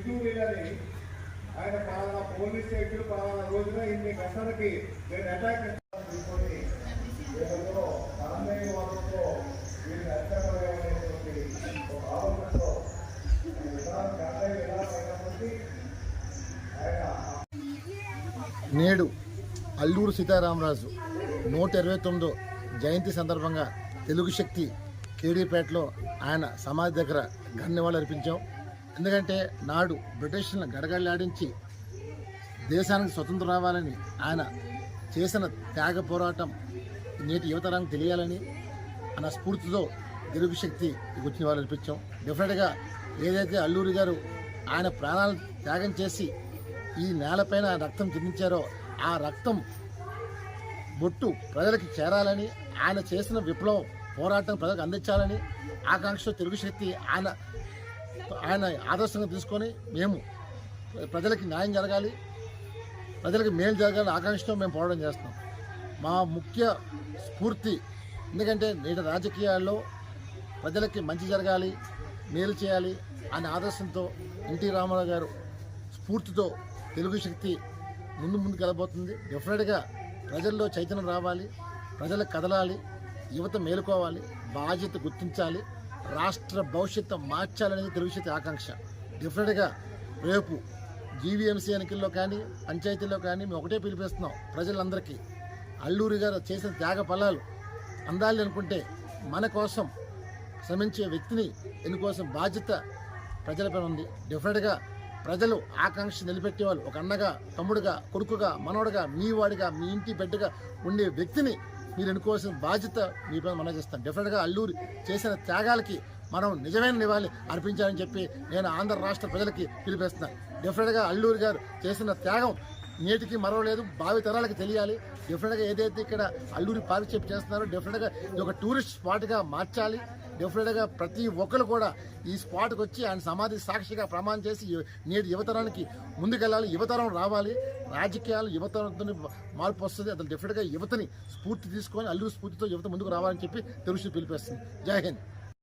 రుజువు లేదని ఆయన పలానా పోలీస్ వ్యక్తులు పలానా రోజున ఇన్ని గంటలకి నేను అటాక్ తీసుకొని వీళ్ళలో తాండేయ వాళ్ళతో వీళ్ళని అర్థమయ్యేటువంటి ఒక ఆలోచనతో ఎలా పడినప్పటికీ ఆయన నేడు అల్లూరు సీతారామరాజు 129వ జయంతి సందర్భంగా తెలుగు శక్తి కేడీపేటలో ఆయన సమాధి దగ్గర ఘననివాళులు అర్పించాం. ఎందుకంటే నాడు బ్రిటిష్లను గడగడలాడించి దేశానికి స్వతంత్రం రావాలని ఆయన చేసిన త్యాగ పోరాటం నేటి యువతరానికి తెలియాలని అన్న స్ఫూర్తితో తెలుగు శక్తి వచ్చిన వాళ్ళు అర్పించాం. డెఫినెట్గా ఏదైతే అల్లూరి గారు ఆయన ప్రాణాలు త్యాగం చేసి ఈ నేలపైన రక్తం చెందించారో ఆ రక్తం బొట్టు ప్రజలకి చేరాలని, ఆయన చేసిన విప్లవం పోరాటం ప్రజలకు అందించాలని ఆకాంక్ష తెలుగు శక్తి ఆయన ఆదర్శంగా తీసుకొని మేము ప్రజలకి న్యాయం జరగాలి, ప్రజలకు మేలు జరగాలని ఆకాంక్షతో మేము పోరాటం చేస్తున్నాం. మా ముఖ్య స్ఫూర్తి ఎందుకంటే నేటి రాజకీయాల్లో ప్రజలకి మంచి జరగాలి, మేలు చేయాలి అనే ఆదర్శంతో ఎన్టీ రామారావు గారు స్ఫూర్తితో తెలుగు శక్తి ముందుకు వెళ్ళబోతుంది. డెఫినెట్గా ప్రజల్లో చైతన్యం రావాలి, ప్రజలకు కదలాలి, యువత మేలుకోవాలి, బాధ్యత గుర్తించాలి, రాష్ట్ర భవిష్యత్తు మార్చాలనేది తెలుగు శక్తి ఆకాంక్ష. డెఫినెట్గా రేపు జీవీఎంసీ ఎన్నికల్లో కానీ పంచాయతీల్లో కానీ మేము ఒకటే పిలిపిస్తున్నాం ప్రజలందరికీ. అల్లూరి గారు చేసిన త్యాగ ఫలాలు అందాలి అనుకుంటే మన కోసం శ్రమించే వ్యక్తిని ఎన్నుకోసం బాధ్యత ప్రజలపై ఉంది. డెఫినెట్గా ప్రజలు ఆకాంక్ష నిలబెట్టేవాళ్ళు ఒక అన్నగా, తమ్ముడుగా, కొడుకుగా, మనవడుగా, మీ వాడిగా, మీ ఇంటి బిడ్డగా ఉండే వ్యక్తిని మీరు ఎన్నుకోవాల్సిన బాధ్యత మీపై మనం చేస్తాను. డెఫినెట్గా అల్లూరి చేసిన త్యాగాలకి మనం నిజమైన నివాళి అర్పించాలని చెప్పి నేను ఆంధ్ర రాష్ట్ర ప్రజలకి పిలిపిస్తున్నాను. డెఫినెట్గా అల్లూరి గారు చేసిన త్యాగం నేటికి మరవలేదు, భావి తరాలకి తెలియాలి. డెఫినెట్గా ఏదైతే ఇక్కడ అల్లూరి పార్క్ చెప్పి చేస్తున్నారో డెఫినెట్గా ఇది ఒక టూరిస్ట్ స్పాట్గా మార్చాలి. డెఫినెట్గా ప్రతి ఒక్కరు కూడా ఈ స్పాట్కి వచ్చి ఆయన సమాధి సాక్షిగా ప్రమాణం చేసి నేటి యువతరానికి ముందుకెళ్ళాలి, యువతరం రావాలి, రాజకీయాలు యువతరంతో మార్పు వస్తుంది. అతను డెఫినెట్గా యువతని స్ఫూర్తి తీసుకొని అల్లూరి స్ఫూర్తితో యువత ముందుకు రావాలని చెప్పి తెలుగు పిలిపిస్తుంది. జై హింద్.